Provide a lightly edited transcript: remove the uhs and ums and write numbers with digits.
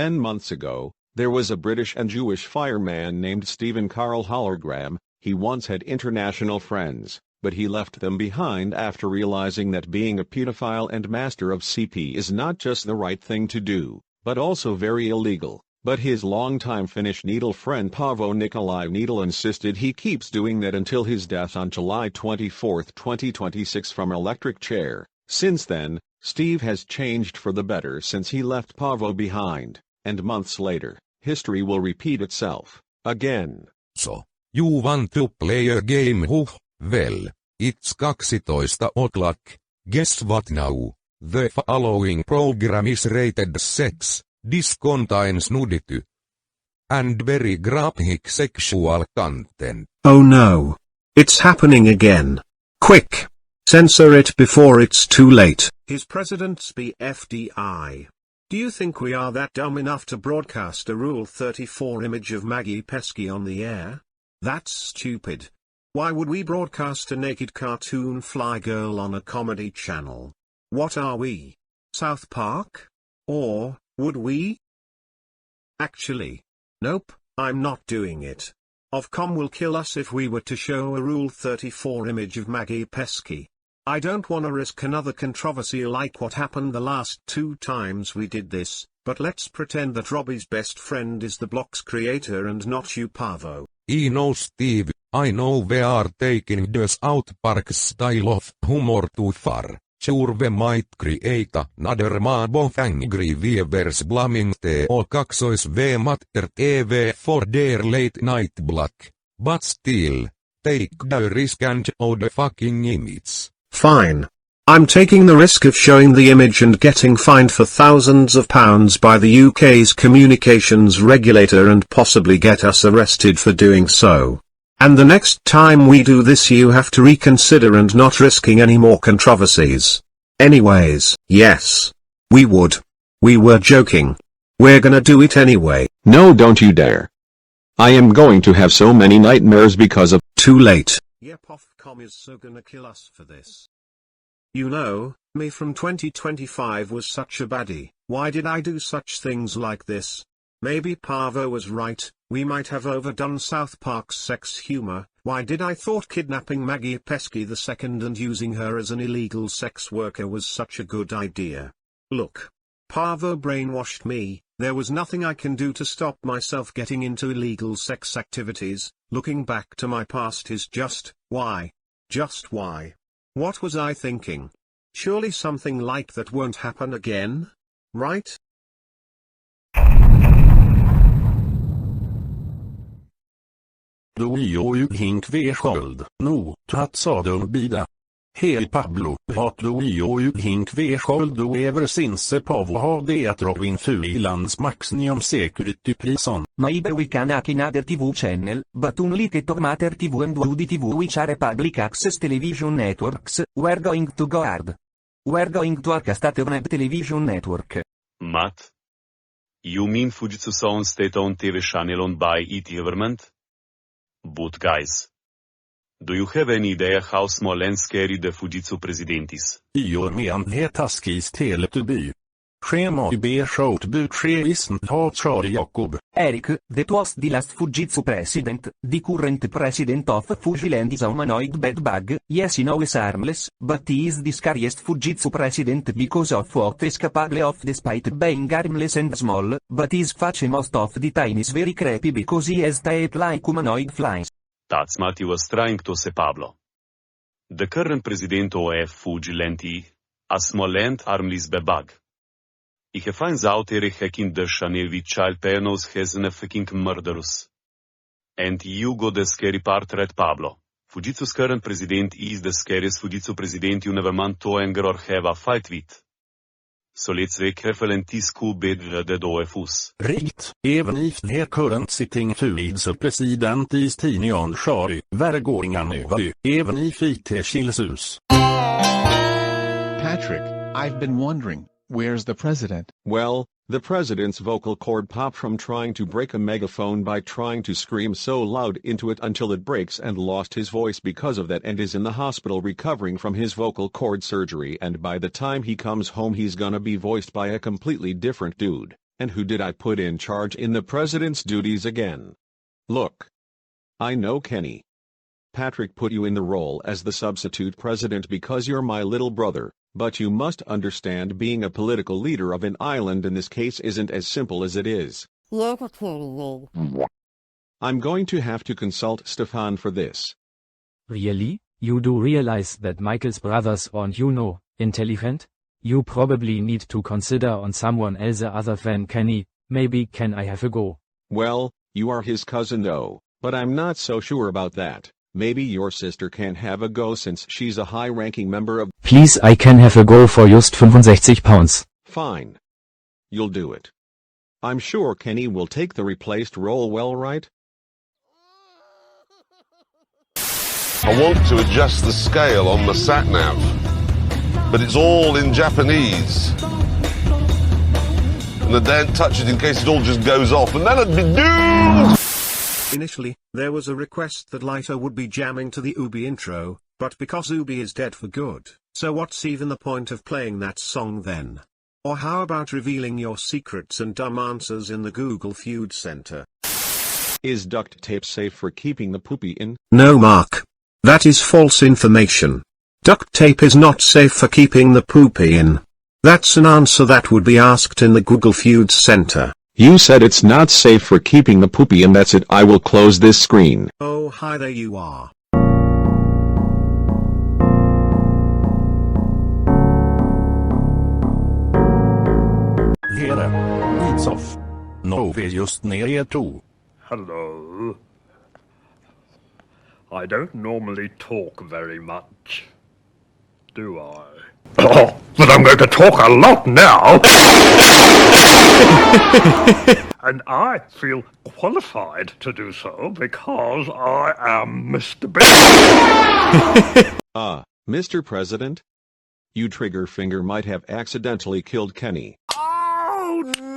10 months ago, there was a British and Jewish fireman named Stephen Carl Hologram. He once had international friends, but he left them behind after realizing that being a pedophile and master of CP is not just the right thing to do, but also very illegal. But his longtime Finnish Needle friend Paavo Nikolai Needle insisted he keeps doing that until his death on July 24, 2026 from electric chair. Since then, Steve has changed for the better since he left Paavo behind, and months later, history will repeat itself again. So, you want to play a game? Well, it's 12 o'clock. Guess what now? The following program is rated sex. This contains nudity and very graphic sexual content. Oh no. It's happening again. Quick! Censor it before it's too late. His President's BFDI. Do you think we are that dumb enough to broadcast a Rule 34 image of Maggie Pesky on the air? That's stupid. Why would we broadcast a naked cartoon fly girl on a comedy channel? What are we? South Park? Or would we? Actually, nope, I'm not doing it. Ofcom will kill us if we were to show a Rule 34 image of Maggie Pesky. I don't wanna risk another controversy like what happened the last 2 times we did this, but let's pretend that Robbie's best friend is the Block's creator and not you, Paavo. Steve, I know we are taking the South Park style of humor too far. Sure we might create another mob of angry viewers blaming TO2V Matter TV for their late night block. But still, take the risk and show the fucking image. Fine. I'm taking the risk of showing the image and getting fined for thousands of pounds by the UK's communications regulator and possibly get us arrested for doing so. And the next time we do this you have to reconsider and not risking any more controversies. Anyways, yes. We would. We were joking. We're gonna do it anyway. No, don't you dare. I am going to have so many nightmares because of— Too late. Yep, Ofcom is so gonna kill us for this. You know, me from 2025 was such a baddie. Why did I do such things like this? Maybe Paavo was right, we might have overdone South Park's sex humor. Why did I thought kidnapping Maggie Pesky II and using her as an illegal sex worker was such a good idea? Look. Paavo brainwashed me, there was nothing I can do to stop myself getting into illegal sex activities. Looking back to my past is just, why? Just why? What was I thinking? Surely something like that won't happen again? Right? Då jag hink sköld, no, att sadel bida. Hej Pablo, hat då jag hink sköld och ever sinse Paavo har det att Robin Fuilands maximum security prison. Maybe we can hack another TV channel, but only Ketor Matter TV and Woody TV which are public access television networks. We're going to go hard. We're going to hack a state-owned television network. Matt? You mean Fujitsu's own state-owned TV channel owned by IT government? But guys, do you have any idea how small and scary the Fujitsu president is? Your man hetaskis tele to be. Schema be short but she isn't hot sorry Jacob. Eric, that was the last Fujitsu president. The current president of Fujiland is a humanoid bedbug. Yes, he knows harmless, but he is the scariest Fujitsu president because of what is capable of despite being harmless and small, but his face most of the time is very creepy because he has teeth like humanoid flies. That's what he was trying to say, Pablo. The current president of Fujiland is a small and harmless bedbug. He finds out hacking the channel with child penos has an fucking murderous. And you go the scary part right, Pablo. Fujitsu's current president is the scariest Fujitsu president you never want to anger or have a fight with. So let's be careful and tease bed the OFUs. Right, even if the current sitting Fujitsu president is tiny on sorry, we're going over, even if it kills us. Patrick, I've been wondering. Where's the president? Well, the president's vocal cord popped from trying to break a megaphone by trying to scream so loud into it until it breaks and lost his voice because of that and is in the hospital recovering from his vocal cord surgery, and by the time he comes home he's gonna be voiced by a completely different dude. And who did I put in charge in the president's duties again? Look. I know Kenny. Patrick put you in the role as the substitute president because you're my little brother, but you must understand being a political leader of an island in this case isn't as simple as it is. I'm going to have to consult Stefan for this. Really? You do realize that Michael's brothers aren't intelligent? You probably need to consider on someone else other than Kenny. Maybe can I have a go? Well, you are his cousin though, but I'm not so sure about that. Maybe your sister can have a go since she's a high-ranking member of— Please, I can have a go for just 65 pounds. Fine. You'll do it. I'm sure Kenny will take the replaced role well, right? I want to adjust the scale on the sat-nav, but it's all in Japanese. And I daren't touch it in case it all just goes off, and then I'd be doomed! Initially, there was a request that Lito would be jamming to the Ubi intro, but because Ubi is dead for good, so what's even the point of playing that song then? Or how about revealing your secrets and dumb answers in the Google Feud Center? Is duct tape safe for keeping the poopy in? No, Mark. That is false information. Duct tape is not safe for keeping the poopy in. That's an answer that would be asked in the Google Feud Center. You said it's not safe for keeping the poopy in. That's it. I will close this screen. Oh, hi, there you are. Here, it's off. No, vi just ner er too. Hello. I don't normally talk very much, do I? Oh, but I'm going to talk a lot now! And I feel qualified to do so because I am Mr. Big. Mr. President? You trigger finger might have accidentally killed Kenny. Oh, no!